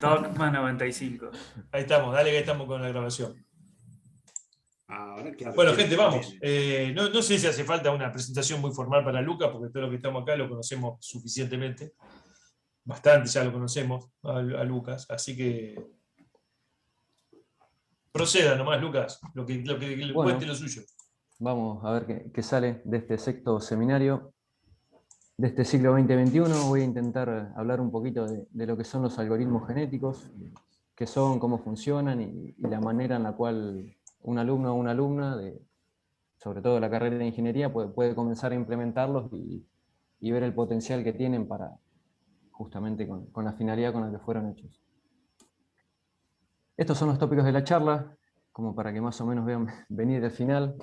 Dogma 95. Ahí estamos, dale que estamos con la grabación. Ahora, claro, Bueno, ¿quién gente, vamos. viene? No sé si hace falta una presentación muy formal para Lucas, porque todos los que estamos acá lo conocemos suficientemente. Bastante ya lo conocemos a Lucas, así que proceda nomás, Lucas, lo que Bueno, cuente lo suyo. vamos a ver qué sale de este sexto seminario de este siglo XX-XXI. Voy a intentar hablar un poquito de lo que son los algoritmos genéticos, qué son, cómo funcionan y la manera en la cual un alumno o una alumna, sobre todo de la carrera de ingeniería, puede comenzar a implementarlos y ver el potencial que tienen para justamente con la finalidad con la que fueron hechos. Estos son los tópicos de la charla, como para que más o menos vean venir al final.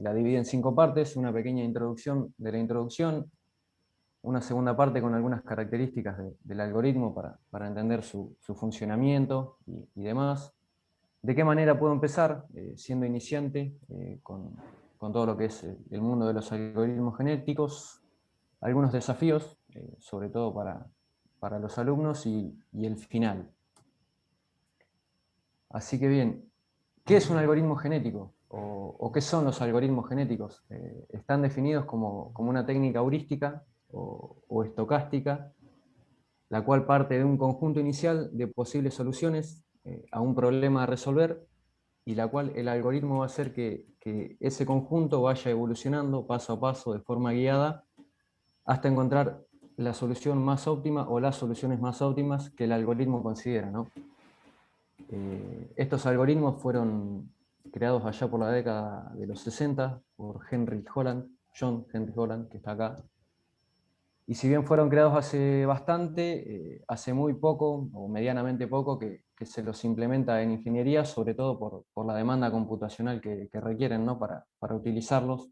La dividí en 5 partes: una pequeña introducción de la introducción, una segunda parte con algunas características del algoritmo para entender su funcionamiento y demás. ¿De qué manera puedo empezar siendo iniciante con todo lo que es el mundo de los algoritmos genéticos? Algunos desafíos, sobre todo para los alumnos, y el final. Así que bien, ¿qué es un algoritmo genético? ¿O qué son los algoritmos genéticos? Están definidos como una técnica heurística o estocástica, la cual parte de un conjunto inicial de posibles soluciones a un problema a resolver, y la cual el algoritmo va a hacer que ese conjunto vaya evolucionando paso a paso de forma guiada hasta encontrar la solución más óptima o las soluciones más óptimas que el algoritmo considera, ¿no? Estos algoritmos fueron creados allá por la década de los 60 por John Henry Holland, que está acá. Y si bien fueron creados hace bastante, hace muy poco, o medianamente poco, que se los implementa en ingeniería, sobre todo por la demanda computacional que requieren, ¿no? para utilizarlos.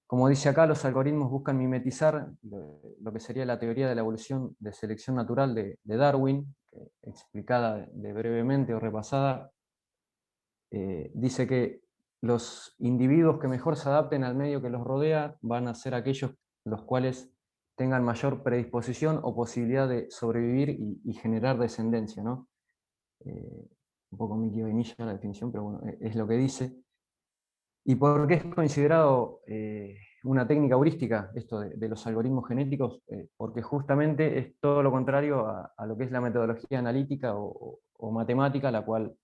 Como dice acá, los algoritmos buscan mimetizar lo que sería la teoría de la evolución de selección natural de Darwin, explicada brevemente o repasada. Dice que los individuos que mejor se adapten al medio que los rodea van a ser aquellos los cuales tengan mayor predisposición o posibilidad de sobrevivir y generar descendencia, ¿no? Un poco Mickey Vainilla la definición, pero bueno, es lo que dice. ¿Y por qué es considerado una técnica heurística esto de los algoritmos genéticos? Porque justamente es todo lo contrario a lo que es la metodología analítica o matemática, la cual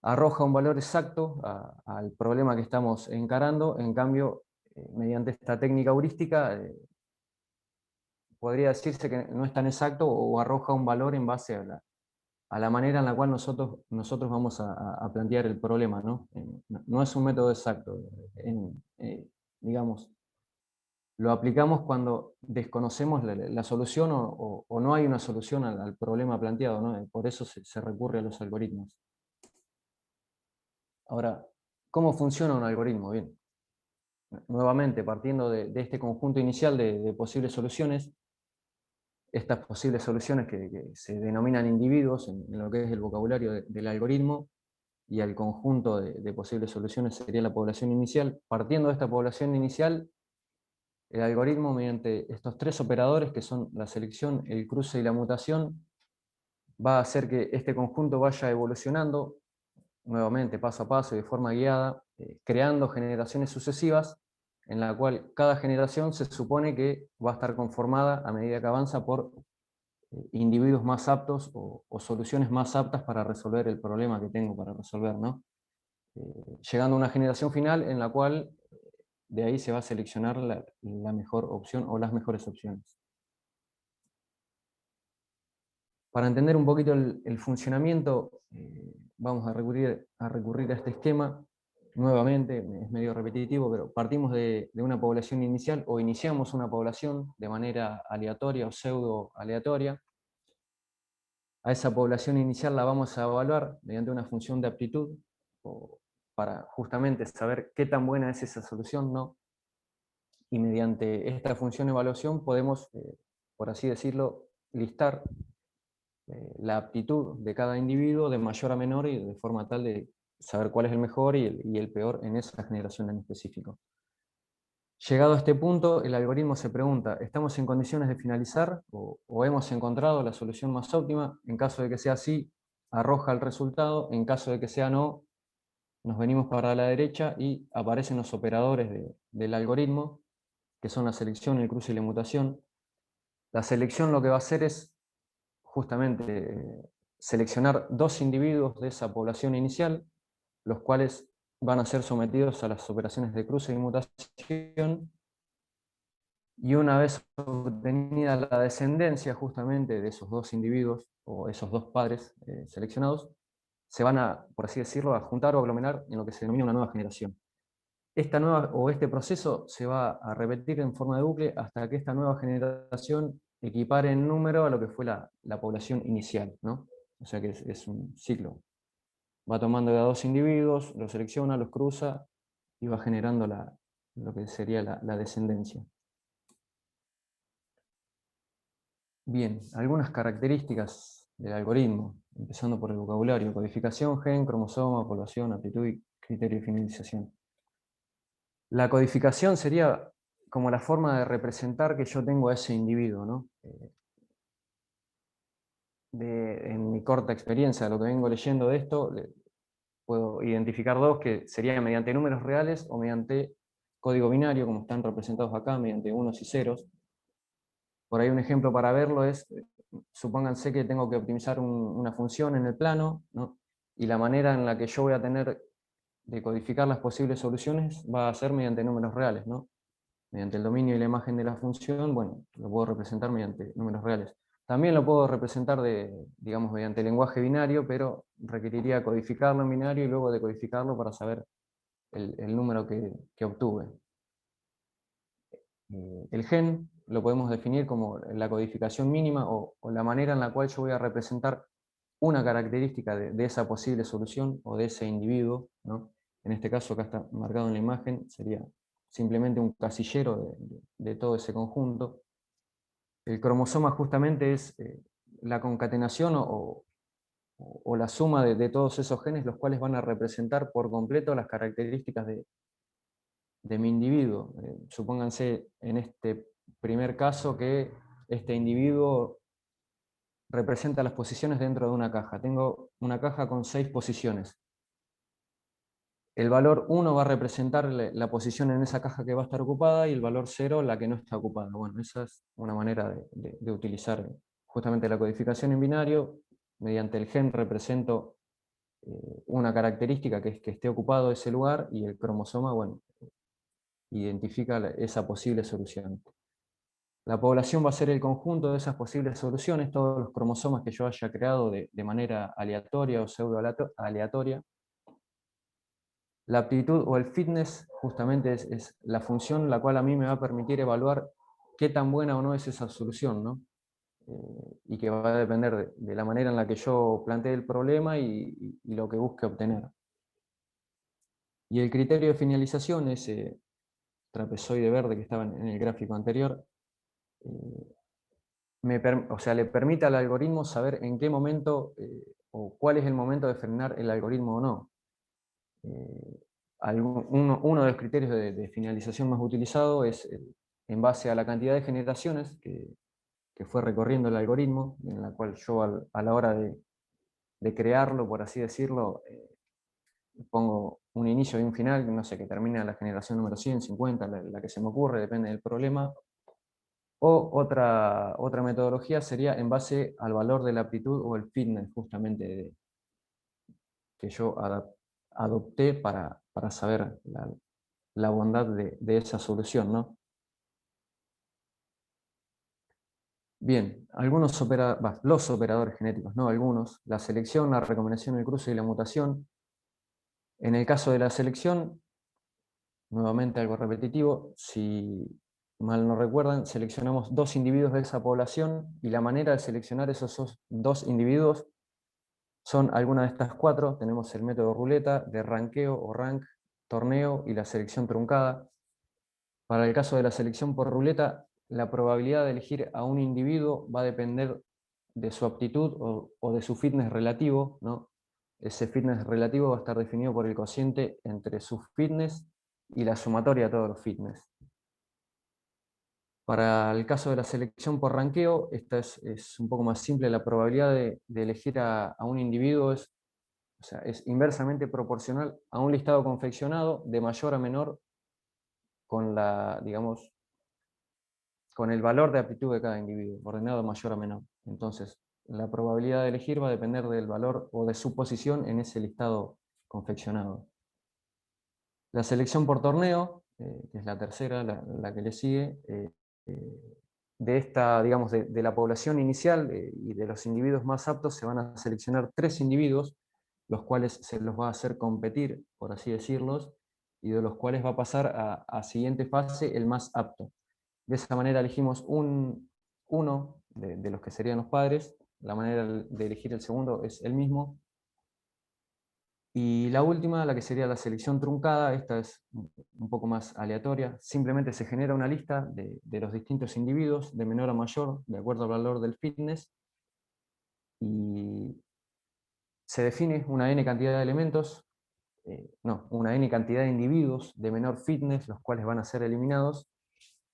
arroja un valor exacto al problema que estamos encarando. En cambio, mediante esta técnica heurística, podría decirse que no es tan exacto o arroja un valor en base a la manera en la cual nosotros vamos a plantear el problema, ¿no? No es un método exacto. Digamos, lo aplicamos cuando desconocemos la solución o no hay una solución al problema planteado, ¿no? Por eso se recurre a los algoritmos. Ahora, ¿cómo funciona un algoritmo? Bien, nuevamente, partiendo de este conjunto inicial de posibles soluciones, estas posibles soluciones que se denominan individuos en lo que es el vocabulario del algoritmo, y al conjunto de posibles soluciones sería la población inicial. Partiendo de esta población inicial, el algoritmo, mediante estos 3 operadores, que son la selección, el cruce y la mutación, va a hacer que este conjunto vaya evolucionando, nuevamente paso a paso y de forma guiada, creando generaciones sucesivas, en la cual cada generación se supone que va a estar conformada a medida que avanza por individuos más aptos o soluciones más aptas para resolver el problema que tengo para resolver, ¿no? Llegando a una generación final en la cual de ahí se va a seleccionar la mejor opción o las mejores opciones. Para entender un poquito el funcionamiento, vamos a recurrir a este esquema. Nuevamente, es medio repetitivo, pero partimos de una población inicial, o iniciamos una población de manera aleatoria o pseudo aleatoria. A esa población inicial la vamos a evaluar mediante una función de aptitud, para justamente saber qué tan buena es esa solución, ¿no? Y mediante esta función de evaluación podemos, por así decirlo, listar la aptitud de cada individuo de mayor a menor, y de forma tal de saber cuál es el mejor y el peor en esa generación en específico. Llegado a este punto, el algoritmo se pregunta, ¿estamos en condiciones de finalizar o hemos encontrado la solución más óptima? En caso de que sea así, arroja el resultado. En caso de que sea no, nos venimos para la derecha y aparecen los operadores del algoritmo, que son la selección, el cruce y la mutación. La selección lo que va a hacer es justamente seleccionar dos individuos de esa población inicial, los cuales van a ser sometidos a las operaciones de cruce y mutación, y una vez obtenida la descendencia justamente de esos dos individuos, o esos dos padres seleccionados, se van a, por así decirlo, a juntar o aglomerar en lo que se denomina una nueva generación. Este proceso se va a repetir en forma de bucle hasta que esta nueva generación equipare en número a lo que fue la población inicial, ¿no? O sea que es un ciclo. Va tomando de a dos individuos, los selecciona, los cruza y va generando lo que sería la descendencia. Bien, algunas características del algoritmo, empezando por el vocabulario: codificación, gen, cromosoma, población, aptitud y criterio de finalización. La codificación sería como la forma de representar que yo tengo a ese individuo, ¿no? En mi corta experiencia, lo que vengo leyendo de esto, puedo identificar dos que serían mediante números reales o mediante código binario, como están representados acá, mediante unos y ceros. Por ahí un ejemplo para verlo es, supónganse que tengo que optimizar una función en el plano, ¿no? Y la manera en la que yo voy a tener de codificar las posibles soluciones va a ser mediante números reales, ¿no? Mediante el dominio y la imagen de la función, bueno, lo puedo representar mediante números reales. También lo puedo representar digamos, mediante lenguaje binario, pero requeriría codificarlo en binario y luego decodificarlo para saber el número que obtuve. El gen lo podemos definir como la codificación mínima o la manera en la cual yo voy a representar una característica de esa posible solución o de ese individuo, ¿no? En este caso, acá está marcado en la imagen, sería simplemente un casillero de todo ese conjunto. El cromosoma justamente es la concatenación o la suma de todos esos genes, los cuales van a representar por completo las características de mi individuo. Supónganse en este primer caso que este individuo representa las posiciones dentro de una caja. Tengo una caja con 6 posiciones. El valor 1 va a representar la posición en esa caja que va a estar ocupada y el valor 0 la que no está ocupada. Bueno, esa es una manera de utilizar justamente la codificación en binario. Mediante el gen represento una característica que es que esté ocupado ese lugar, y el cromosoma, bueno, identifica esa posible solución. La población va a ser el conjunto de esas posibles soluciones, todos los cromosomas que yo haya creado de manera aleatoria o pseudo aleatoria. La aptitud o el fitness justamente es la función la cual a mí me va a permitir evaluar qué tan buena o no es esa solución, ¿no? Y que va a depender de la manera en la que yo plantee el problema y lo que busque obtener. Y el criterio de finalización, ese trapezoide verde que estaba en el gráfico anterior, le permite al algoritmo saber en qué momento o cuál es el momento de frenar el algoritmo o no. Uno de los criterios de finalización más utilizado es en base a la cantidad de generaciones que fue recorriendo el algoritmo, en la cual yo a la hora de crearlo, por así decirlo, pongo un inicio y un final, no sé, que termina la generación número 100, 50, la que se me ocurre, depende del problema. O otra metodología sería en base al valor de la aptitud o el fitness, justamente, que yo adopté para saber la bondad de esa solución, ¿no? Bien, los operadores genéticos, no algunos: la selección, la recombinación, el cruce y la mutación. En el caso de la selección, nuevamente algo repetitivo, si mal no recuerdan, seleccionamos dos individuos de esa población, y la manera de seleccionar esos dos individuos son alguna de estas cuatro. Tenemos el método ruleta, de ranqueo o rank, torneo y la selección truncada. Para el caso de la selección por ruleta, la probabilidad de elegir a un individuo va a depender de su aptitud o de su fitness relativo, ¿no? Ese fitness relativo va a estar definido por el cociente entre su fitness y la sumatoria de todos los fitness. Para el caso de la selección por ranqueo, esta es un poco más simple. La probabilidad de elegir a un individuo o sea, es inversamente proporcional a un listado confeccionado de mayor a menor con digamos, con el valor de aptitud de cada individuo, ordenado de mayor a menor. Entonces, la probabilidad de elegir va a depender del valor o de su posición en ese listado confeccionado. La selección por torneo, que es la tercera, la que le sigue, de esta, digamos, de la población inicial y de los individuos más aptos, se van a seleccionar 3 individuos, los cuales se los va a hacer competir, por así decirlos, y de los cuales va a pasar a siguiente fase el más apto. De esa manera elegimos uno de los que serían los padres, la manera de elegir el segundo es el mismo, y la última, la que sería la selección truncada, esta es un poco más aleatoria. Simplemente se genera una lista de los distintos individuos, de menor a mayor, de acuerdo al valor del fitness, y se define una n cantidad de elementos, una n cantidad de individuos de menor fitness, los cuales van a ser eliminados,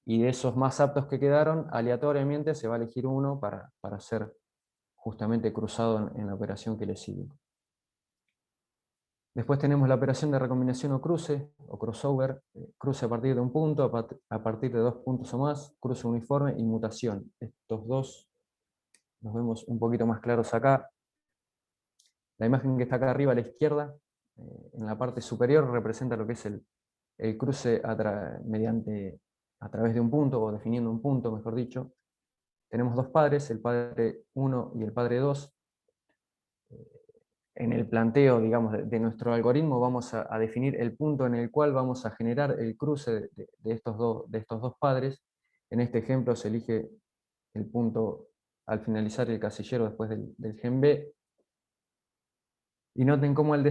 y de esos más aptos que quedaron, aleatoriamente se va a elegir uno para ser justamente cruzado en la operación que le sigue. Después tenemos la operación de recombinación o cruce, o crossover, cruce a partir de un punto, a partir de 2 puntos o más, cruce uniforme y mutación. Estos dos los vemos un poquito más claros acá. La imagen que está acá arriba a la izquierda, en la parte superior, representa lo que es el cruce a través de un punto, o definiendo un punto, mejor dicho. Tenemos 2 padres, el padre 1 y el padre 2. En el planteo, digamos, de nuestro algoritmo vamos a definir el punto en el cual vamos a generar el cruce de estos dos padres. En este ejemplo se elige el punto al finalizar el casillero después del gen B. Y noten cómo el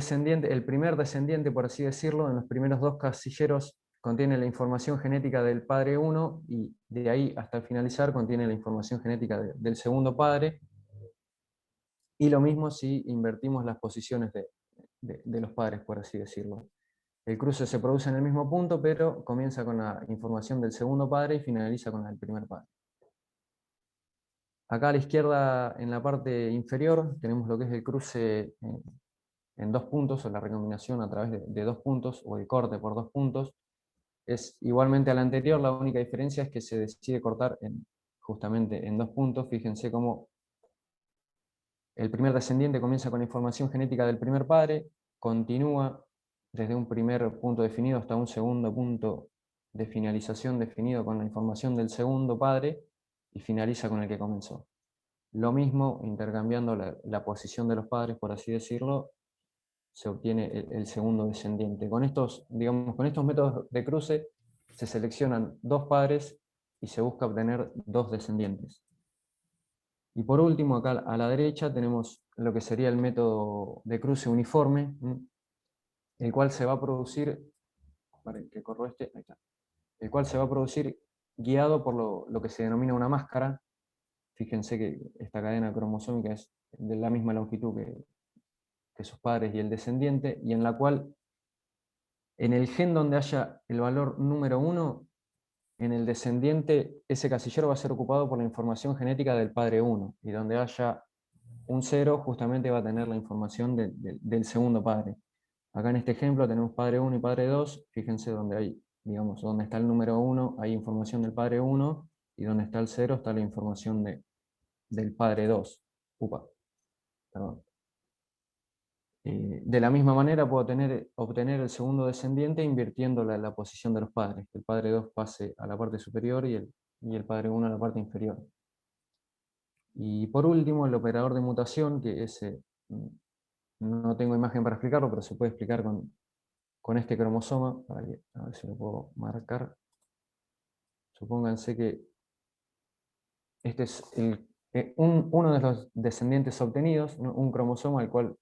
primer descendiente, por así decirlo, en los primeros 2 casilleros contiene la información genética del padre 1, y de ahí hasta el finalizar contiene la información genética del segundo padre. Y lo mismo si invertimos las posiciones de los padres, por así decirlo. El cruce se produce en el mismo punto, pero comienza con la información del segundo padre y finaliza con la del primer padre. Acá a la izquierda, en la parte inferior, tenemos lo que es el cruce en 2 puntos, o la recombinación a través de 2 puntos, o el corte por 2 puntos. Es igualmente al anterior, la única diferencia es que se decide cortar justamente en 2 puntos. Fíjense cómo el primer descendiente comienza con la información genética del primer padre, continúa desde un primer punto definido hasta un segundo punto de finalización definido con la información del segundo padre, y finaliza con el que comenzó. Lo mismo, intercambiando la posición de los padres, por así decirlo, se obtiene el segundo descendiente. Con estos métodos de cruce se seleccionan 2 padres y se busca obtener 2 descendientes. Y por último, acá a la derecha tenemos lo que sería el método de cruce uniforme, el cual se va a producir, el cual se va a producir guiado por lo que se denomina una máscara. Fíjense que esta cadena cromosómica es de la misma longitud que sus padres y el descendiente, y en la cual, en el gen donde haya el valor número 1, en el descendiente, ese casillero va a ser ocupado por la información genética del padre 1, y donde haya un 0 justamente va a tener la información del segundo padre. Acá en este ejemplo tenemos padre 1 y padre 2, fíjense donde hay, digamos, donde está el número 1 hay información del padre 1, y donde está el 0 está la información del padre 2. Perdón. De la misma manera puedo obtener el segundo descendiente invirtiendo la posición de los padres, que el padre 2 pase a la parte superior y el padre 1 a la parte inferior. Y por último, el operador de mutación, que ese no tengo imagen para explicarlo, pero se puede explicar con este cromosoma, a ver si lo puedo marcar. Supónganse que este es uno de los descendientes obtenidos, un cromosoma al cual,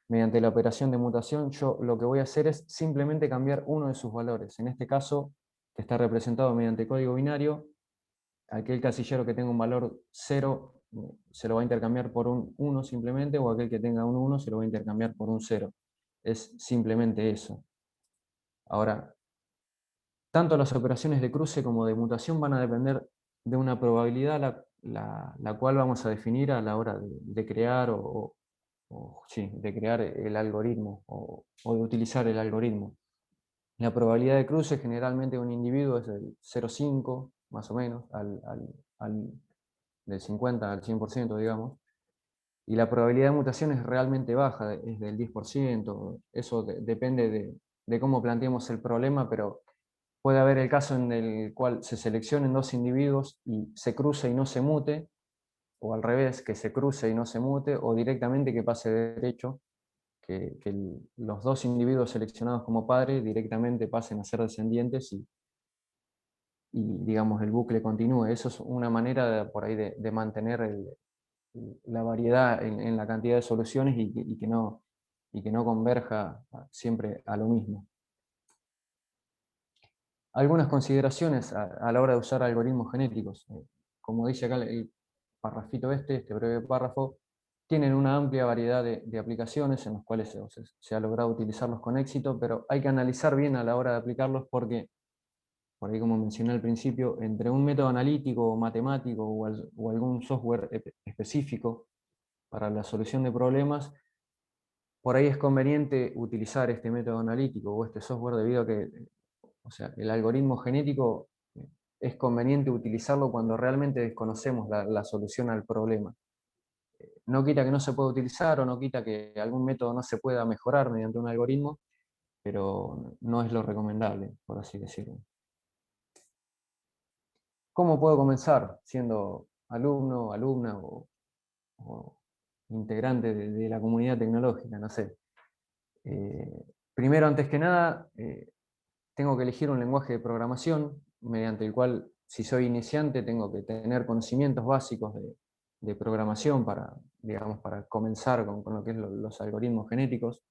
mediante la operación de mutación, yo lo que voy a hacer es simplemente cambiar uno de sus valores. En este caso, que está representado mediante código binario, aquel casillero que tenga un valor 0 se lo va a intercambiar por un 1 simplemente, o aquel que tenga un 1 se lo va a intercambiar por un 0. Es simplemente eso. Ahora, tanto las operaciones de cruce como de mutación van a depender de una probabilidad la cual vamos a definir a la hora de crear sí, de crear el algoritmo o de utilizar el algoritmo. La probabilidad de cruce generalmente de un individuo es del 0,5 más o menos, del 50 al 100%, digamos. Y la probabilidad de mutación es realmente baja, es del 10%. Eso depende de cómo planteemos el problema, pero puede haber el caso en el cual se seleccionen dos individuos y se cruce y no se mute, o al revés, que se cruce y no se mute, o directamente que pase de derecho, que los dos individuos seleccionados como padres directamente pasen a ser descendientes y digamos, el bucle continúe. Eso es una manera por ahí de mantener la variedad en la cantidad de soluciones y que no converja siempre a lo mismo. Algunas consideraciones a la hora de usar algoritmos genéticos. Como dice acá el parrafito este breve párrafo, tienen una amplia variedad de aplicaciones en las cuales se ha logrado utilizarlos con éxito, pero hay que analizar bien a la hora de aplicarlos porque, por ahí como mencioné al principio, entre un método analítico o matemático o algún software específico para la solución de problemas, por ahí es conveniente utilizar este método analítico o este software debido a que, o sea, el algoritmo genético es conveniente utilizarlo cuando realmente desconocemos la solución al problema. No quita que no se pueda utilizar o no quita que algún método no se pueda mejorar mediante un algoritmo, pero no es lo recomendable, por así decirlo. ¿Cómo puedo comenzar siendo alumno, alumna o integrante de la comunidad tecnológica? No sé. Primero, antes que nada, tengo que elegir un lenguaje de programación mediante el cual, si soy iniciante, tengo que tener conocimientos básicos de programación digamos, para comenzar con lo que es los algoritmos genéticos.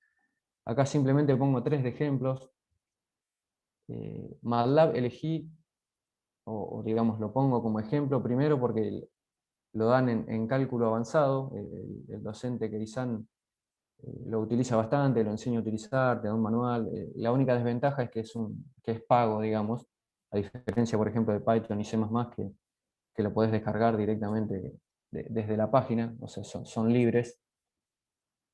Acá simplemente pongo 3 de ejemplos. MATLAB elegí, digamos lo pongo como ejemplo primero porque lo dan en cálculo avanzado. El docente Kerizan lo utiliza bastante, lo enseña a utilizar, te da un manual. La única desventaja es que es pago, digamos, a diferencia, por ejemplo, de Python y C++, que lo podés descargar directamente desde la página, o sea, son libres.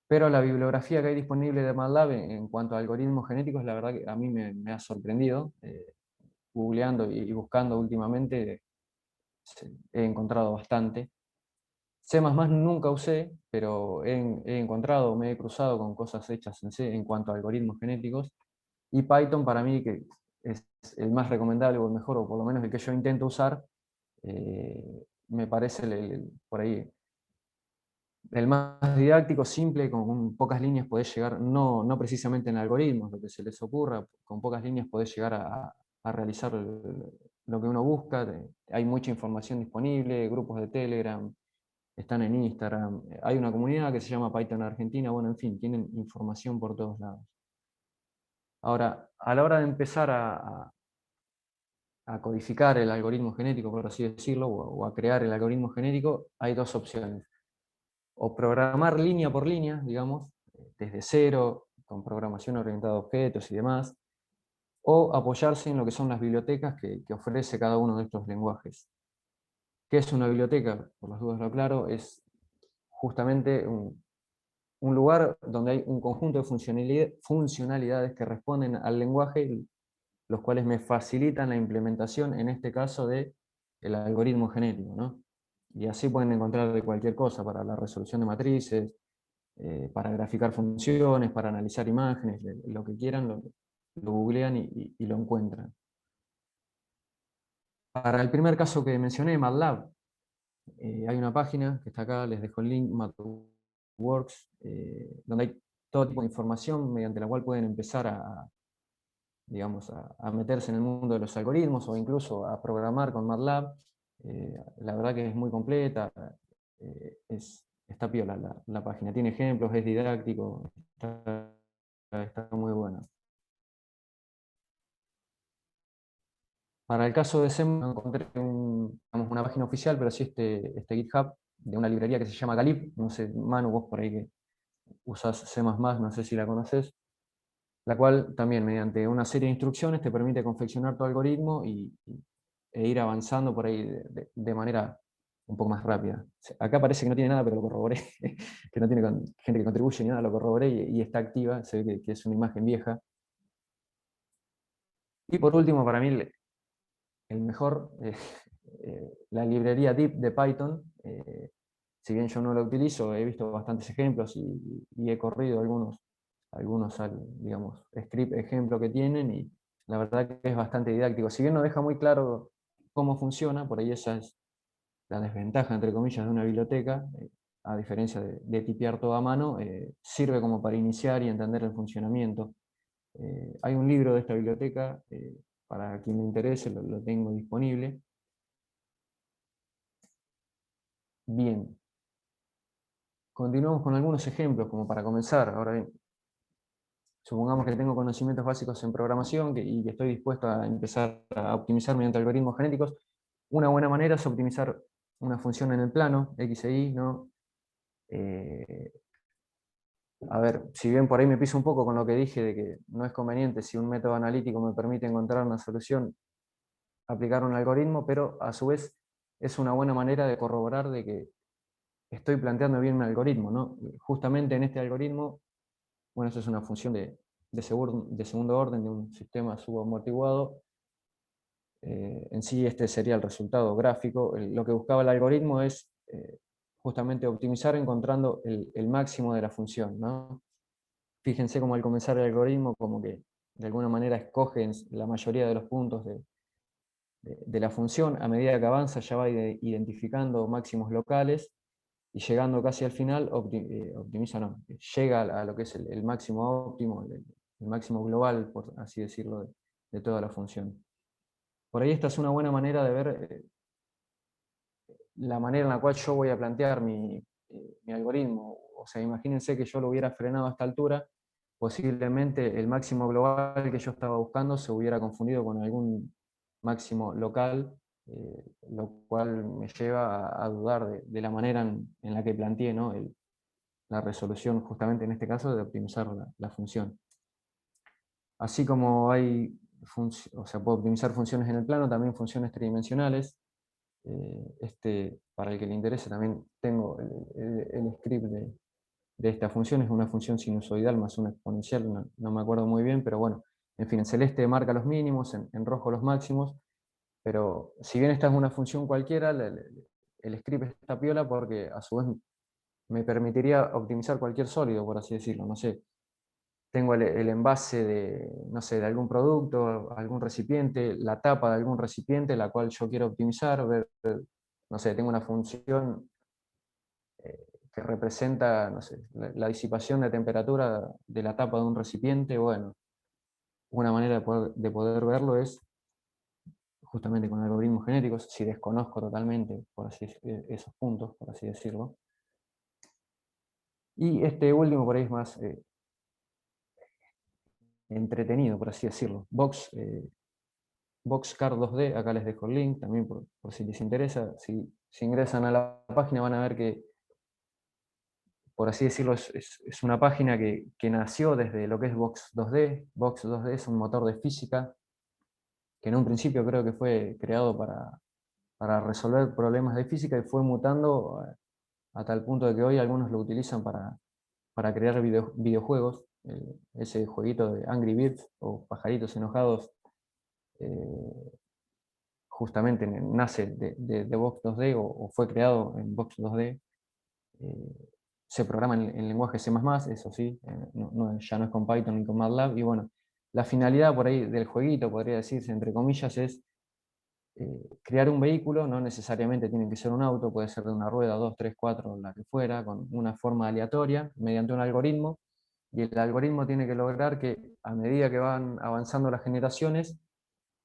Pero la bibliografía que hay disponible de MATLAB en cuanto a algoritmos genéticos, la verdad que a mí me ha sorprendido. Googleando y buscando últimamente, he encontrado bastante. C++ nunca usé, pero he encontrado, me he cruzado con cosas hechas en C en cuanto a algoritmos genéticos. Y Python para mí que es el más recomendable o el mejor, o por lo menos el que yo intento usar, me parece por ahí el más didáctico, simple, con pocas líneas podés llegar, no precisamente en algoritmos, lo que se les ocurra, con pocas líneas podés llegar a realizar lo que uno busca. Hay mucha información disponible, grupos de Telegram, están en Instagram, hay una comunidad que se llama Python Argentina, bueno, en fin, tienen información por todos lados. Ahora, a la hora de empezar a codificar el algoritmo genético, por así decirlo, o a crear el algoritmo genético, hay dos opciones. O programar línea por línea, digamos, desde cero, con programación orientada a objetos y demás, o apoyarse en lo que son las bibliotecas que ofrece cada uno de estos lenguajes. ¿Qué es una biblioteca? Por las dudas lo aclaro, es justamente un lugar donde hay un conjunto de funcionalidades que responden al lenguaje, los cuales me facilitan la implementación, en este caso, del algoritmo genético, ¿no? Y así pueden encontrar de cualquier cosa para la resolución de matrices, para graficar funciones, para analizar imágenes, lo que quieran, lo googlean y lo encuentran. Para el primer caso que mencioné, MATLAB, hay una página que está acá, les dejo el link, MathWorks, donde hay todo tipo de información mediante la cual pueden empezar digamos, a meterse en el mundo de los algoritmos o incluso a programar con MATLAB. La verdad que es muy completa, está piola la página, tiene ejemplos, es didáctico, está muy buena. Para el caso de C++, no encontré una página oficial, pero sí este GitHub de una librería que se llama Galib. No sé, Manu, vos por ahí que usás C++, no sé si la conoces. la cual también mediante una serie de instrucciones te permite confeccionar tu algoritmo e ir avanzando por ahí de manera un poco más rápida. Acá parece que no tiene nada, pero lo corroboré, que no tiene gente que contribuye ni nada, lo corroboré y está activa, se ve que es una imagen vieja. Y por último, para mí, el mejor, la librería deep de Python. Si bien yo no la utilizo, he visto bastantes ejemplos y he corrido algunos digamos, script ejemplo que tienen, y la verdad que es bastante didáctico. Si bien no deja muy claro cómo funciona, por ahí esa es la desventaja, entre comillas, de una biblioteca, a diferencia de tipear todo a mano, sirve como para iniciar y entender el funcionamiento. Hay un libro de esta biblioteca, para quien me interese, lo tengo disponible. Bien, continuamos con algunos ejemplos como para comenzar. Ahora bien, supongamos que tengo conocimientos básicos en programación y que estoy dispuesto a empezar a optimizar mediante algoritmos genéticos. Una buena manera es optimizar una función en el plano, x e y, ¿no? A ver, si bien por ahí me piso un poco con lo que dije de que no es conveniente, si un método analítico me permite encontrar una solución, aplicar un algoritmo, pero a su vez es una buena manera de corroborar de que estoy planteando bien un algoritmo, ¿no? Justamente en este algoritmo, bueno, eso es una función de segundo orden de un sistema subamortiguado. En sí este sería el resultado gráfico. Lo que buscaba el algoritmo es justamente optimizar encontrando el máximo de la función, ¿no? Fíjense cómo al comenzar el algoritmo, como que de alguna manera escogen la mayoría de los puntos de la función. A medida que avanza ya va identificando máximos locales, y llegando casi al final, optimiza, no, llega a lo que es el máximo óptimo, el máximo global, por así decirlo, de toda la función. Por ahí esta es una buena manera de ver la manera en la cual yo voy a plantear mi algoritmo. O sea, imagínense que yo lo hubiera frenado a esta altura, posiblemente el máximo global que yo estaba buscando se hubiera confundido con algún máximo local, lo cual me lleva a dudar de la manera en la que planteé, ¿no? La resolución, justamente en este caso, de optimizar la función. Así como hay, o sea, puedo optimizar funciones en el plano, también funciones tridimensionales. Para el que le interese, también tengo el script de esta función. Es una función sinusoidal más una exponencial, no me acuerdo muy bien, pero bueno, en fin, en celeste marca los mínimos, en rojo los máximos, pero si bien esta es una función cualquiera, el script está piola porque a su vez me permitiría optimizar cualquier sólido, por así decirlo. No sé, tengo el envase no sé, de algún producto, algún recipiente, la tapa de algún recipiente, la cual yo quiero optimizar, no sé, tengo una función que representa, no sé, la disipación de temperatura de la tapa de un recipiente. Bueno, una manera de poder verlo es justamente con algoritmos genéticos, si desconozco totalmente por así, esos puntos, por así decirlo. Y este último por ahí es más entretenido, por así decirlo. Boxcar 2D, acá les dejo el link también por si les interesa. Si ingresan a la página van a ver que, por así decirlo, es una página que nació desde lo que es Box 2D. Box 2D es un motor de física que en un principio creo que fue creado para resolver problemas de física y fue mutando a tal punto de que hoy algunos lo utilizan para crear videojuegos. Ese jueguito de Angry Birds o Pajaritos Enojados justamente nace de Box 2D o fue creado en Box 2D. Se programa en lenguaje C++, eso sí, ya no es con Python ni con MATLAB. Y bueno, la finalidad por ahí del jueguito, podría decirse entre comillas, es crear un vehículo. No necesariamente tiene que ser un auto, puede ser de una rueda, 2, 3, 4, la que fuera, con una forma aleatoria, mediante un algoritmo. Y el algoritmo tiene que lograr que a medida que van avanzando las generaciones,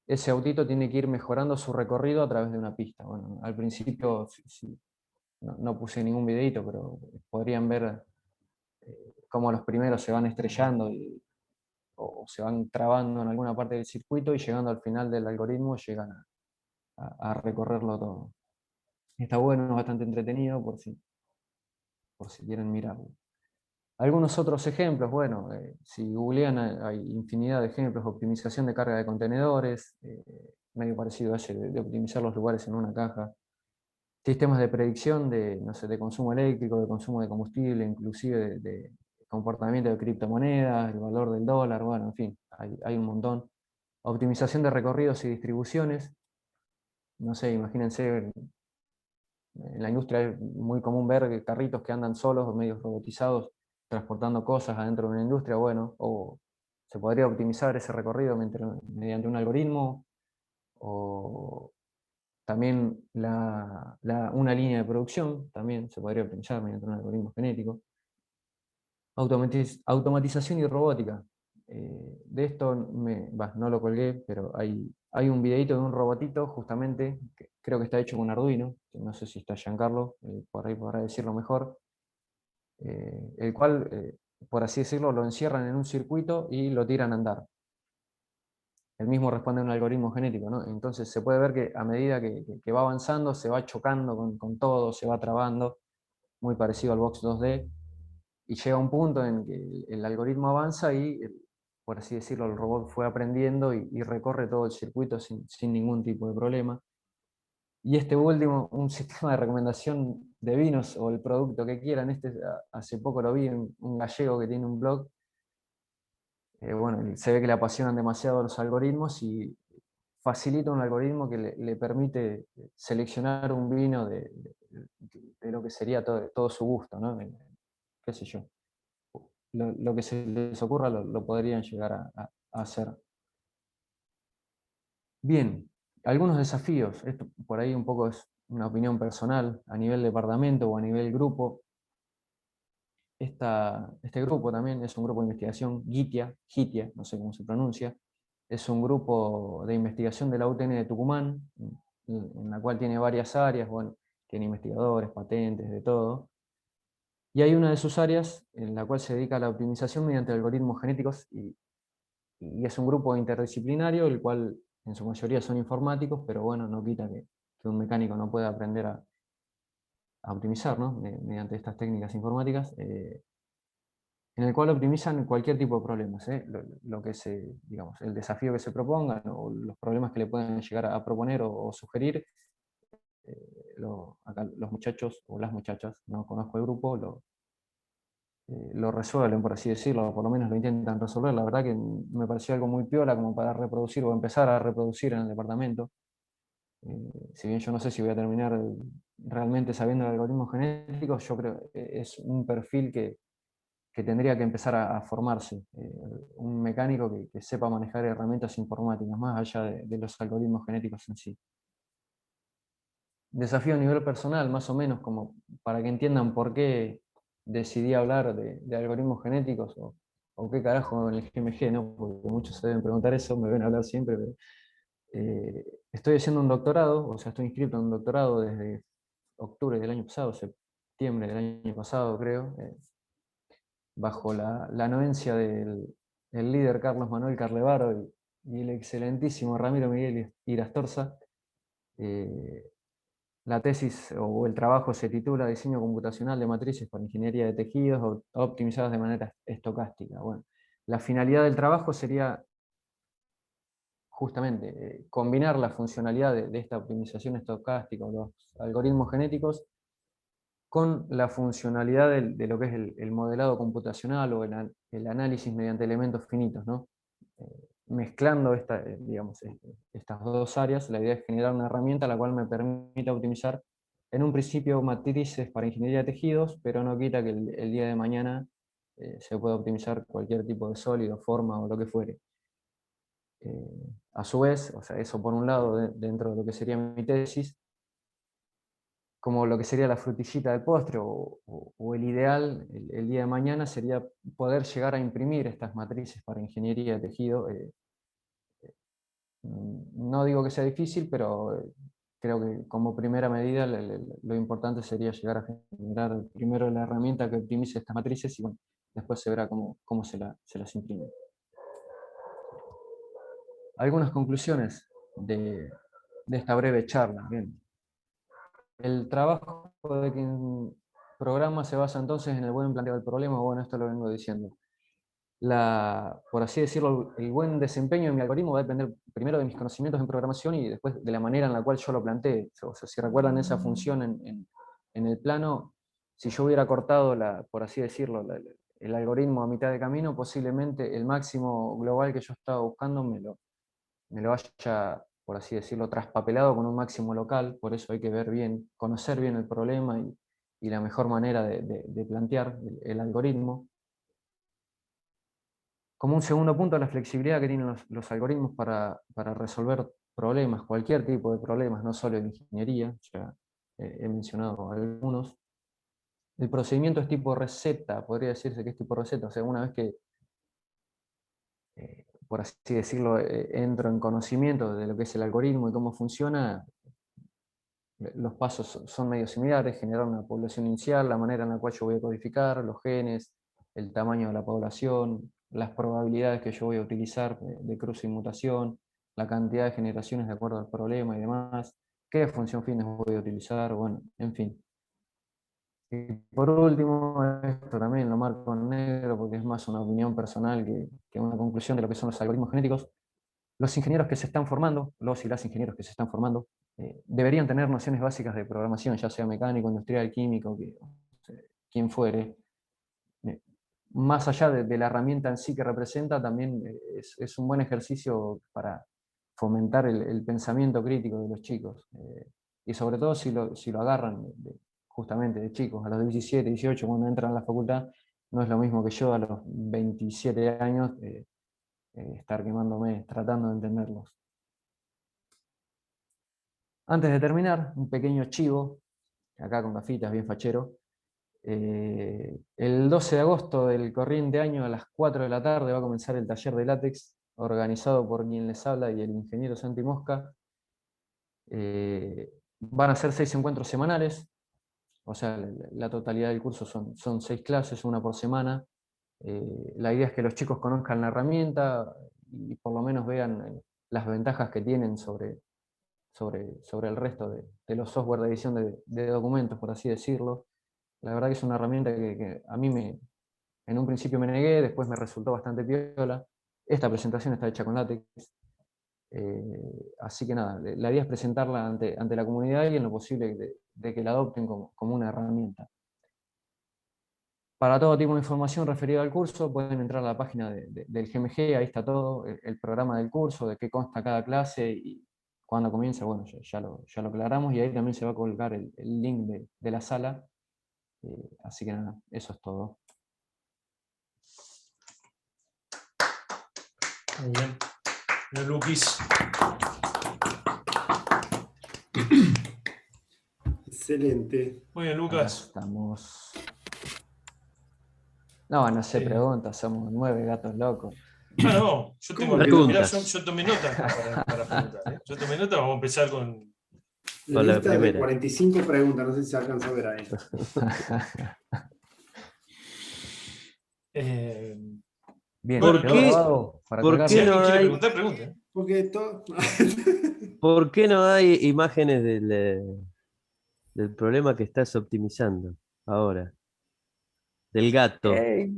ese autito tiene que ir mejorando su recorrido a través de una pista. Bueno, al principio no puse ningún videito, pero podrían ver cómo los primeros se van estrellando o se van trabando en alguna parte del circuito, y llegando al final del algoritmo llegan a recorrerlo todo. Está bueno, es bastante entretenido por si quieren mirarlo. Algunos otros ejemplos, bueno, si googlean hay infinidad de ejemplos: optimización de carga de contenedores, medio parecido a ese de optimizar los lugares en una caja, sistemas de predicción de, no sé, de consumo eléctrico, de consumo de combustible, inclusive de comportamiento de criptomonedas, el valor del dólar, bueno, en fin, hay un montón. Optimización de recorridos y distribuciones, no sé, imagínense, en la industria es muy común ver carritos que andan solos, medios robotizados, transportando cosas adentro de una industria, bueno, o se podría optimizar ese recorrido mediante un algoritmo, o también una línea de producción también se podría optimizar mediante un algoritmo genético. Automatización y robótica. De esto no lo colgué, pero hay un videito de un robotito, justamente, que creo que está hecho con Arduino, que no sé si está Giancarlo, por ahí podrá decirlo mejor, el cual, por así decirlo, lo encierran en un circuito y lo tiran a andar. El mismo responde a un algoritmo genético, ¿no? Entonces se puede ver que a medida que va avanzando, se va chocando con todo, se va trabando, muy parecido al Box 2D, y llega un punto en que el algoritmo avanza y, por así decirlo, el robot fue aprendiendo y recorre todo el circuito sin ningún tipo de problema. Y este último, un sistema de recomendación de vinos o el producto que quieran, hace poco lo vi en un gallego que tiene un blog. Bueno, se ve que le apasionan demasiado los algoritmos y facilita un algoritmo que le permite seleccionar un vino de lo que sería todo su gusto, ¿no? Qué sé yo. Lo que se les ocurra lo podrían llegar a hacer. Bien, algunos desafíos. Esto por ahí un poco es una opinión personal, a nivel departamento o a nivel grupo. Este grupo también es un grupo de investigación, GITIA, no sé cómo se pronuncia. Es un grupo de investigación de la UTN de Tucumán, en la cual tiene varias áreas, bueno, tiene investigadores, patentes, de todo. Y hay una de sus áreas en la cual se dedica a la optimización mediante algoritmos genéticos, y es un grupo interdisciplinario, el cual en su mayoría son informáticos, pero bueno, no quita que un mecánico no pueda aprender a optimizar, ¿no? Mediante estas técnicas informáticas, en el cual optimizan cualquier tipo de problemas, lo que digamos, el desafío que se propongan o los problemas que le pueden llegar a proponer o sugerir. Acá los muchachos o las muchachas, no conozco el grupo, lo resuelven, por así decirlo, o por lo menos lo intentan resolver. La verdad que me pareció algo muy piola como para reproducir o empezar a reproducir en el departamento. Si bien yo no sé si voy a terminar realmente sabiendo de algoritmos genéticos, yo creo que es un perfil que tendría que empezar a formarse. Un mecánico que sepa manejar herramientas informáticas, más allá de los algoritmos genéticos en sí. Desafío a nivel personal, más o menos, como para que entiendan por qué decidí hablar de algoritmos genéticos o qué carajo en el GMG, ¿no? Porque muchos se deben preguntar eso, me ven hablar siempre, pero estoy haciendo un doctorado, o sea, estoy inscrito en un doctorado desde octubre del año pasado, septiembre del año pasado, creo, bajo la anuencia del líder Carlos Manuel Carlevaro y el excelentísimo Ramiro Miguel Irastorza. La tesis o el trabajo se titula Diseño computacional de matrices para ingeniería de tejidos optimizadas de manera estocástica. Bueno, la finalidad del trabajo sería justamente combinar la funcionalidad de esta optimización estocástica o los algoritmos genéticos con la funcionalidad de lo que es el modelado computacional o el análisis mediante elementos finitos, ¿no? Mezclando digamos, estas dos áreas, la idea es generar una herramienta la cual me permita optimizar en un principio matrices para ingeniería de tejidos, pero no quita que el día de mañana se pueda optimizar cualquier tipo de sólido, forma o lo que fuere. A su vez, o sea, eso por un lado dentro de lo que sería mi tesis, como lo que sería la frutillita del postre o el ideal el día de mañana sería poder llegar a imprimir estas matrices para ingeniería de tejido. No digo que sea difícil, pero creo que como primera medida lo importante sería llegar a generar primero la herramienta que optimice estas matrices y bueno, después se verá cómo se las imprime. Algunas conclusiones de esta breve charla. Bien. El trabajo programa se basa entonces en el buen planteo del problema. Bueno, esto lo vengo diciendo. Por así decirlo, el buen desempeño de mi algoritmo va a depender primero de mis conocimientos en programación y después de la manera en la cual yo lo planteé. O sea, si recuerdan esa función en el plano, si yo hubiera cortado, por así decirlo, el algoritmo a mitad de camino, posiblemente el máximo global que yo estaba buscando me lo haya, por así decirlo, traspapelado con un máximo local. Por eso hay que ver bien, conocer bien el problema y la mejor manera de plantear el algoritmo. Como un segundo punto, la flexibilidad que tienen los algoritmos para resolver problemas, cualquier tipo de problemas, no solo de ingeniería, ya he mencionado algunos. El procedimiento es tipo receta, podría decirse que es tipo receta, o sea, una vez que, por así decirlo, entro en conocimiento de lo que es el algoritmo y cómo funciona, los pasos son medio similares: generar una población inicial, la manera en la cual yo voy a codificar, los genes, el tamaño de la población, las probabilidades que yo voy a utilizar de cruce y mutación, la cantidad de generaciones de acuerdo al problema y demás, qué función fines voy a utilizar, bueno, en fin. Y por último, esto también lo marco en negro porque es más una opinión personal que una conclusión de lo que son los algoritmos genéticos. Los ingenieros que se están formando, los y las ingenieros que se están formando, deberían tener nociones básicas de programación, ya sea mecánico, industrial, químico, quien fuere. Más allá de la herramienta en sí que representa, también es un buen ejercicio para fomentar el pensamiento crítico de los chicos. Y sobre todo si lo agarran justamente de chicos, a los 17, 18, cuando entran a la facultad, no es lo mismo que yo a los 27 años estar quemándome tratando de entenderlos. Antes de terminar, un pequeño chivo, acá con gafitas, bien fachero. El 12 de agosto del corriente año a las 4 de la tarde va a comenzar el taller de látex organizado por quien les habla y el ingeniero Santi Mosca. Van a ser 6 encuentros semanales, o sea, la totalidad del curso son 6 clases, una por semana. La idea es que los chicos conozcan la herramienta y por lo menos vean las ventajas que tienen sobre el resto de los software de edición de documentos, por así decirlo. La verdad que es una herramienta que a mí en un principio me negué, después me resultó bastante piola. Esta presentación está hecha con látex. Así que nada, la idea es presentarla ante la comunidad y en lo posible de que la adopten como una herramienta. Para todo tipo de información referida al curso, pueden entrar a la página del GMG, ahí está todo, el programa del curso, de qué consta cada clase y cuándo comienza. Bueno, ya lo aclaramos, y ahí también se va a colgar el link de la sala. Así que nada, eso es todo. Muy bien. Bueno, Luquis. Excelente. Muy bien, Acá Lucas. estamos. No sé, preguntas, somos 9 gatos locos. Ah, no, yo tengo ¿Cómo que mirá, preguntas? yo tomé nota acá para preguntar. Yo tomé nota, vamos a empezar con. La Con la lista de primera. 45 preguntas, no sé si se alcanza a ver ahí. Bien, Bueno, ¿quedó qué- grabado para por colgarlo? Si qué alguien no quiere hay- preguntar, pregunte. Porque todo. ¿Por qué no hay imágenes del problema que estás optimizando ahora? Del gato. Eh,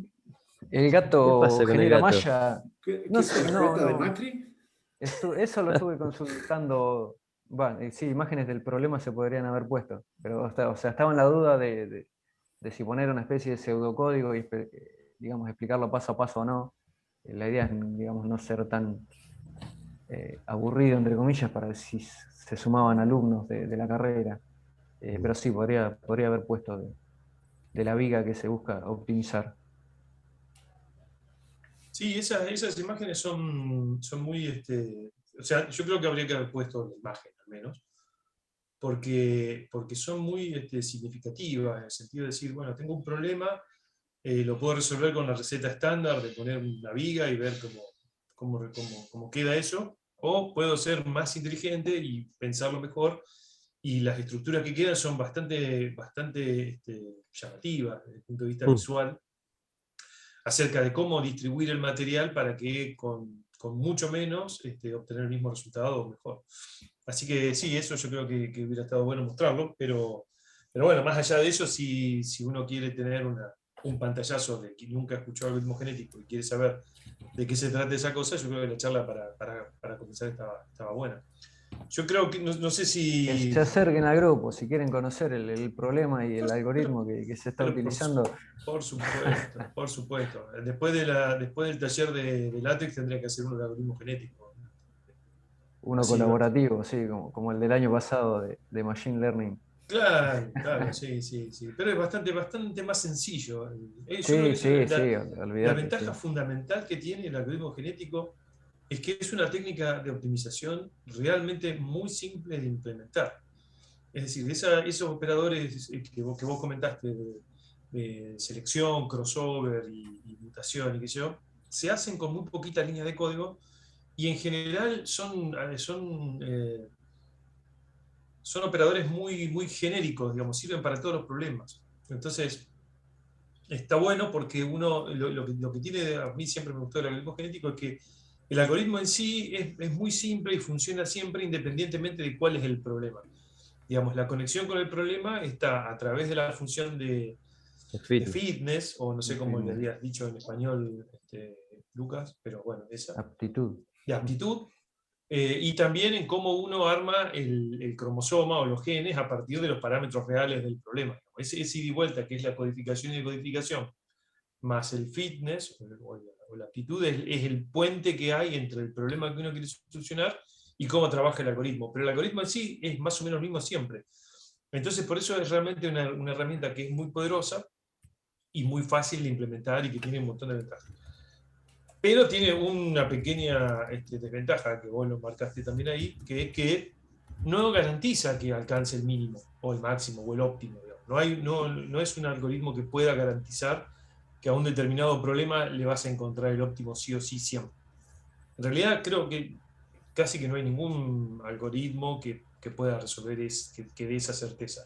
el ¿Qué gato pasa con el genera gato? malla. ¿Qué No es sé, la no, jeta de no. Macri? Eso lo estuve consultando. Bueno, sí, imágenes del problema se podrían haber puesto, pero o sea, estaba en la duda de si poner una especie de pseudocódigo y digamos, explicarlo paso a paso o no. La idea es, digamos, no ser tan aburrido, entre comillas, para ver si se sumaban alumnos de la carrera. Pero sí, podría haber puesto de la viga que se busca optimizar. Sí, esas imágenes son muy. O sea, yo creo que habría que haber puesto la imagen, al menos, porque son muy significativas, en el sentido de decir, bueno, tengo un problema, lo puedo resolver con la receta estándar de poner una viga y ver cómo queda eso, o puedo ser más inteligente y pensarlo mejor, y las estructuras que quedan son bastante llamativas desde el punto de vista visual, acerca de cómo distribuir el material para que con mucho menos obtener el mismo resultado o mejor. Así que sí, eso yo creo que hubiera estado bueno mostrarlo, pero Pero bueno, más allá de eso, si uno quiere tener un pantallazo de quien nunca escuchó algoritmo genético y quiere saber de qué se trata esa cosa, yo creo que la charla para comenzar estaba buena. Yo creo que, no sé Que si... se acerquen al grupo si quieren conocer el problema y el algoritmo que se está Pero utilizando. por supuesto, por supuesto. Después del taller de látex tendría que hacer uno de algoritmo genético. Uno Así va. colaborativo, sí, como el del año pasado de Machine Learning. Claro, claro, sí, sí, sí. Pero es bastante más sencillo. Yo creo que Sí, esa es sí, sí, la olvídate, ventaja sí. fundamental que tiene el algoritmo genético es que es una técnica de optimización realmente muy simple de implementar. Es decir, esos operadores que vos comentaste de selección, crossover y mutación y qué sé yo, se hacen con muy poquita línea de código y en general son operadores muy genéricos, digamos, sirven para todos los problemas. Entonces, está bueno porque lo que tiene, a mí siempre me gustó el algoritmo genético es que el algoritmo en sí es muy simple y funciona siempre independientemente de cuál es el problema. Digamos, la conexión con el problema está a través de la función Es de fitness. fitness, o no sé cómo le Fitness, habías dicho en español, Lucas, pero bueno, esa, aptitud. de aptitud, y también en cómo uno arma el cromosoma o los genes a partir de los parámetros reales del problema. Ese ida y vuelta, que es la codificación y decodificación, más el fitness o la aptitud, es el puente que hay entre el problema que uno quiere solucionar y cómo trabaja el algoritmo. Pero el algoritmo en sí es más o menos lo mismo siempre. Entonces, por eso es realmente una herramienta que es muy poderosa y muy fácil de implementar y que tiene un montón de ventajas. Pero tiene una pequeña desventaja que vos lo marcaste también ahí, que es que no garantiza que alcance el mínimo o el máximo o el óptimo. No es un algoritmo que pueda garantizar que a un determinado problema le vas a encontrar el óptimo sí o sí siempre. En realidad creo que casi que no hay ningún algoritmo que pueda resolver que dé esa certeza.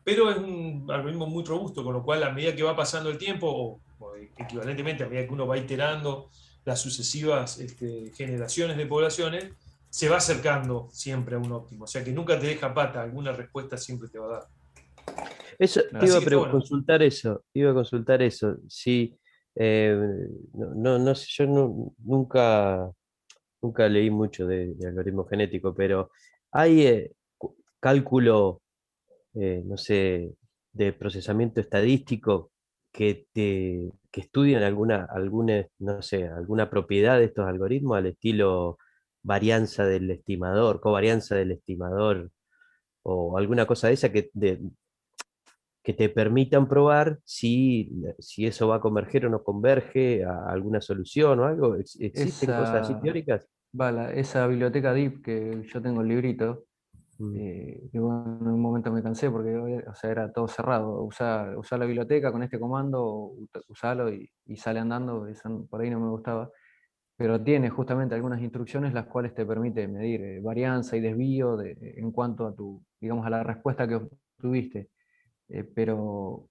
Pero es un algoritmo muy robusto, con lo cual a medida que va pasando el tiempo, o equivalentemente a medida que uno va iterando las sucesivas generaciones de poblaciones, se va acercando siempre a un óptimo. O sea que nunca te deja pata, alguna respuesta siempre te va a dar. Eso, te Claro. iba Así a que está bueno. consultar eso, iba a consultar eso. Si, eh, no sé, yo nunca leí mucho de algoritmo genético, pero hay cálculo, no sé, de procesamiento estadístico que estudian no sé, alguna propiedad de estos algoritmos al estilo varianza del estimador, covarianza del estimador o alguna cosa de esa que te permitan probar si eso va a converger o no converge a alguna solución o algo. ¿Existen cosas así Esa, teóricas? esa biblioteca DIP que yo tengo el librito, Mm. que bueno, en un momento me cansé porque o sea, era todo cerrado. Usar la biblioteca con este comando, usalo y sale andando, eso por ahí no me gustaba. Pero tiene justamente algunas instrucciones las cuales te permite medir varianza y desvío en cuanto a digamos, a la respuesta que obtuviste. Pero,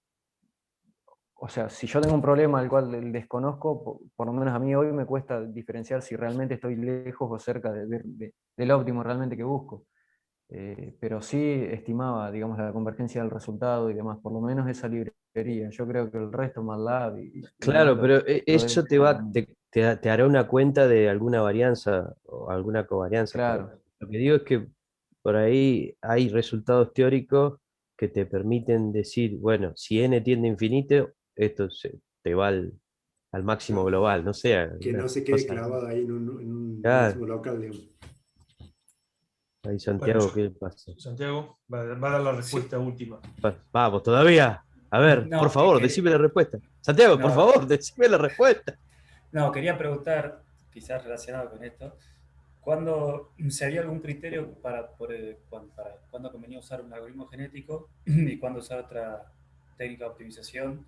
o sea, si yo tengo un problema al cual desconozco, por lo menos a mí hoy me cuesta diferenciar si realmente estoy lejos o cerca del óptimo realmente que busco. Pero sí estimaba, digamos, la convergencia del resultado y demás, por lo menos esa librería. Yo creo que el resto, MATLAB y demás, Claro, pero lo eso debe tener. te hará una cuenta de alguna varianza o alguna covarianza, pero Claro, lo que digo es que por ahí hay resultados teóricos que te permiten decir, bueno, si n tiende a infinito, te va al máximo Claro. global, no sé, Que una no se quede cosa. clavado ahí en un Claro, máximo local, digamos. ahí Bueno, Santiago, ¿qué pasa? Santiago va a dar la Sí, respuesta última. Vamos, todavía. A ver, por no, favor, decime la respuesta. Santiago, por no, favor, decime la respuesta. no, quería preguntar, quizás relacionado con esto, ¿cuándo si había algún criterio para cuándo convenía usar un algoritmo genético y cuándo usar otra técnica de optimización,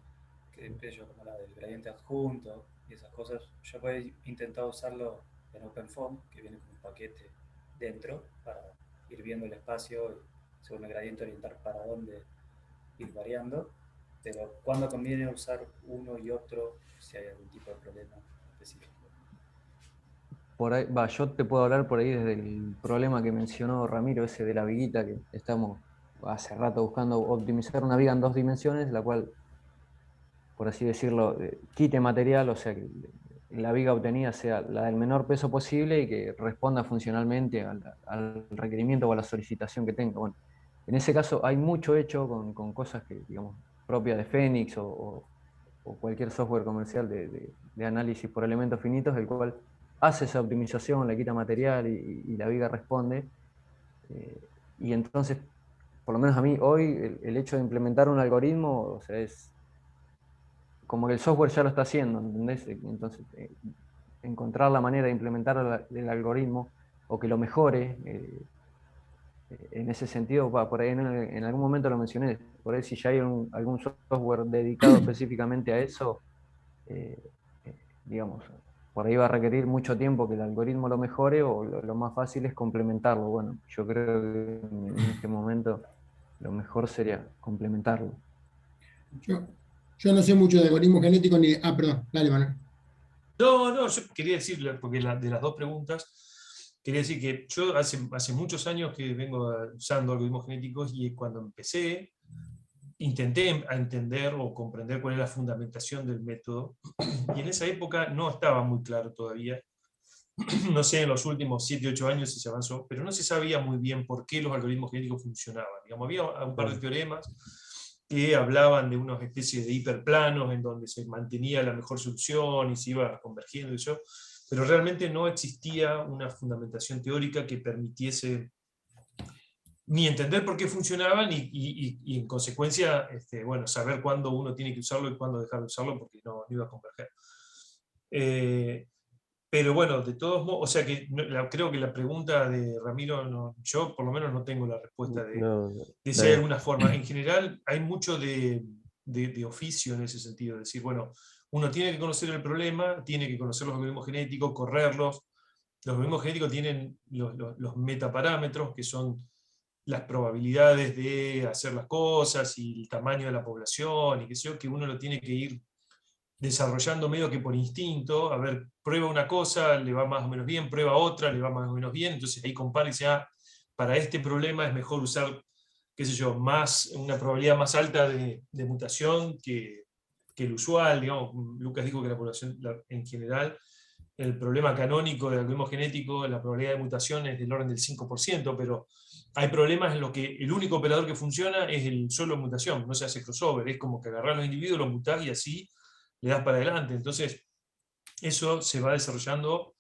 que yo como la del gradiente adjunto y esas cosas? Yo he intentado usarlo en OpenFOAM, que viene con un paquete dentro para ir viendo el espacio y según el gradiente orientar para dónde ir variando, pero ¿cuándo conviene usar uno y otro si hay algún tipo de problema específico? por ahí, yo te puedo hablar por ahí desde el problema que mencionó Ramiro, ese de la viguita que estamos hace rato buscando optimizar una viga en 2 dimensiones, la cual, por así decirlo, quite material, o sea, que la viga obtenida sea la del menor peso posible y que responda funcionalmente al requerimiento o a la solicitación que tenga. Bueno, en ese caso hay mucho hecho con cosas que, digamos, propias de Phoenix o cualquier software comercial de análisis por elementos finitos, el cual hace esa optimización, le quita material y la viga responde. Y entonces, por lo menos a mí hoy, el hecho de implementar un algoritmo, o sea, es como que el software ya lo está haciendo, ¿entendés? Entonces, encontrar la manera de implementar el algoritmo o que lo mejore, en ese sentido, por ahí en algún momento lo mencioné, por ahí si ya hay algún software dedicado específicamente a eso, digamos, por ahí va a requerir mucho tiempo que el algoritmo lo mejore, o lo más fácil es complementarlo. Bueno, yo creo que en este momento lo mejor sería complementarlo. Yo no sé mucho de algoritmo genético ni... Ah, perdón, dale, Manuel. No, yo quería decir, porque de las dos preguntas, quería decir que yo hace muchos años que vengo usando algoritmos genéticos, y cuando empecé, intenté a entender o comprender cuál es la fundamentación del método, y en esa época no estaba muy claro todavía. No sé, en los últimos 7, 8 años si se avanzó, pero no se sabía muy bien por qué los algoritmos genéticos funcionaban. Digamos, había un par de teoremas que hablaban de unas especies de hiperplanos en donde se mantenía la mejor solución y se iba convergiendo y eso, pero realmente no existía una fundamentación teórica que permitiese ni entender por qué funcionaban y en consecuencia, bueno, saber cuándo uno tiene que usarlo y cuándo dejar de usarlo, porque no iba a converger. Pero bueno, de todos modos, o sea que creo que la pregunta de Ramiro, yo por lo menos no tengo la respuesta de si hay alguna forma. En general hay mucho de oficio en ese sentido, es decir, bueno, uno tiene que conocer el problema, tiene que conocer los algoritmos genéticos, correrlos. Los algoritmos genéticos tienen los metaparámetros, que son las probabilidades de hacer las cosas y el tamaño de la población y qué sé yo, que uno lo tiene que ir desarrollando medio que por instinto. A ver, prueba una cosa, le va más o menos bien, prueba otra, le va más o menos bien, entonces ahí compara y dice, para este problema es mejor usar, qué sé yo, una probabilidad más alta de mutación que el usual. Digamos, Lucas dijo que la población en general, el problema canónico del algoritmo genético, la probabilidad de mutación es del orden del 5%, pero hay problemas en los que el único operador que funciona es el solo mutación, no se hace crossover, es como que agarrar a los individuos, los mutás y así le das para adelante. Entonces, eso se va desarrollando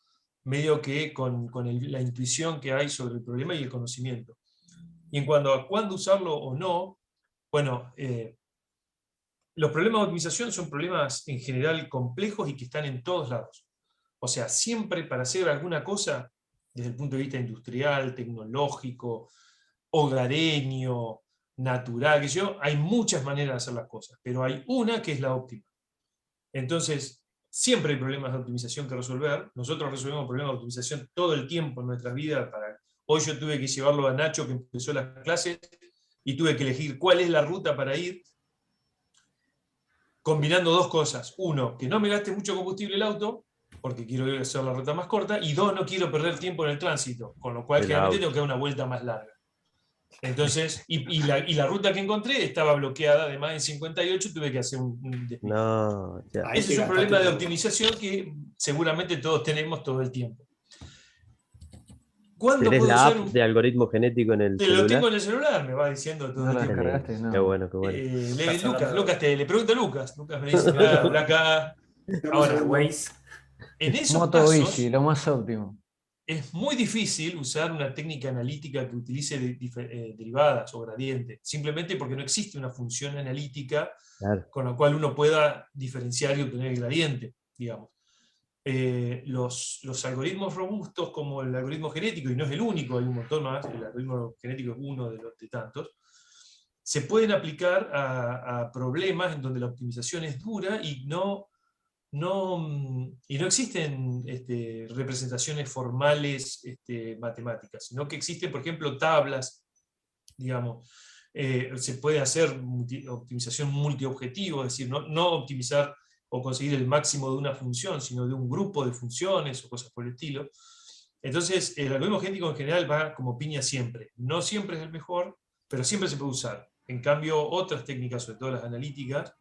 medio que con la intuición que hay sobre el problema y el conocimiento. Y en cuanto a cuándo usarlo o no, bueno, los problemas de optimización son problemas en general complejos y que están en todos lados. O sea, siempre para hacer alguna cosa, desde el punto de vista industrial, tecnológico, hogareño, natural, que yo, hay muchas maneras de hacer las cosas, pero hay una que es la óptima. Entonces, siempre hay problemas de optimización que resolver. Nosotros resolvemos problemas de optimización todo el tiempo en nuestras vidas. Hoy yo tuve que llevarlo a Nacho, que empezó las clases, y tuve que elegir cuál es la ruta para ir, combinando dos cosas. Uno, que no me gaste mucho combustible el auto, porque quiero hacer la ruta más corta, y dos, no quiero perder tiempo en el tránsito, con lo cual generalmente tengo que dar una vuelta más larga. Entonces, y la ruta que encontré estaba bloqueada, además en 58 tuve que hacer un despido. No, ya. Ese es un problema de optimización que seguramente todos tenemos todo el tiempo. ¿Cuándo ¿Tenés puedo la usar app de algoritmo genético en el Te celular? lo tengo en el celular, me va diciendo todo ¿No el la tiempo. descargaste? No. Qué bueno, qué bueno. Lucas, le pregunto a Lucas. Lucas me dice, habla acá. Ahora, Waze. en esos Moto casos, Easy, lo más óptimo. es muy difícil usar una técnica analítica que utilice derivadas o gradientes, simplemente porque no existe una función analítica Claro. con la cual uno pueda diferenciar y obtener el gradiente, digamos. Los algoritmos robustos, como el algoritmo genético, y no es el único, hay un montón más, el algoritmo genético es uno de tantos, se pueden aplicar a problemas en donde la optimización es dura y no existen representaciones formales matemáticas, sino que existen, por ejemplo, tablas, digamos. Se puede hacer optimización multiobjetivo, es decir, no optimizar o conseguir el máximo de una función, sino de un grupo de funciones o cosas por el estilo. Entonces, el algoritmo genético en general va como piña siempre. No siempre es el mejor, pero siempre se puede usar. En cambio, otras técnicas, sobre todo las analíticas,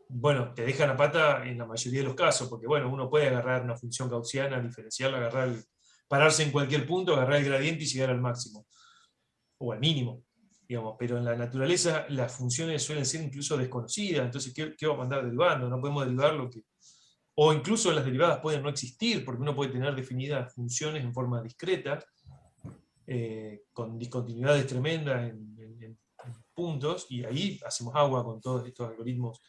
bueno, te dejan a pata en la mayoría de los casos, porque bueno, uno puede agarrar una función gaussiana, diferenciarla, pararse en cualquier punto, agarrar el gradiente y llegar al máximo, o al mínimo, digamos, pero en la naturaleza las funciones suelen ser incluso desconocidas, entonces, ¿qué vamos a andar derivando? No podemos derivar lo que... O incluso las derivadas pueden no existir, porque uno puede tener definidas funciones en forma discreta, con discontinuidades tremendas en puntos, y ahí hacemos agua con todos estos algoritmos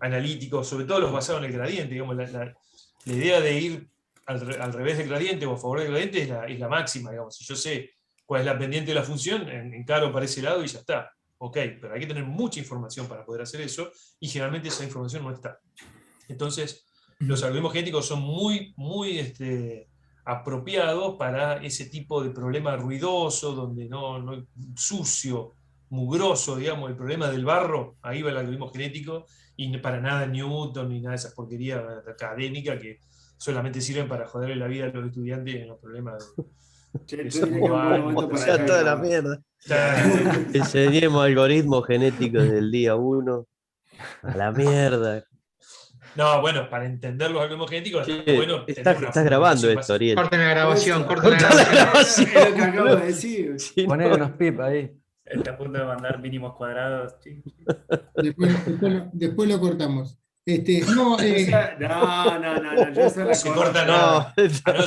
analíticos, sobre todo los basados en el gradiente. Digamos, la idea de ir al revés del gradiente o a favor del gradiente es la máxima. Digamos. Si yo sé cuál es la pendiente de la función, encaro para ese lado y ya está. Ok, pero hay que tener mucha información para poder hacer eso, y generalmente esa información no está. Entonces, los algoritmos genéticos son muy apropiados para ese tipo de problema ruidoso, donde no sucio, mugroso, digamos, el problema del barro, ahí va el algoritmo genético, y para nada Newton ni nada de esas porquerías académicas que solamente sirven para joderle la vida a los estudiantes en los problemas de... Che, yo diría que es un buen momento para Ya dejar toda de la grabar. mierda. Ya, Enseñemos algoritmos genéticos del día 1 a la mierda. no, bueno, para entender los algoritmos genéticos, Che, está bueno tener una estás grabando fundamentación esto, básica. Ariel. Corten la grabación, Eso. corten la grabación. Es lo que acabo de decir. Sí, Poné no, unos pip ahí. Está a punto de mandar mínimos cuadrados. Sí. Después lo cortamos. No, O sea, no, yo se la Se corto. corta no, nada. A no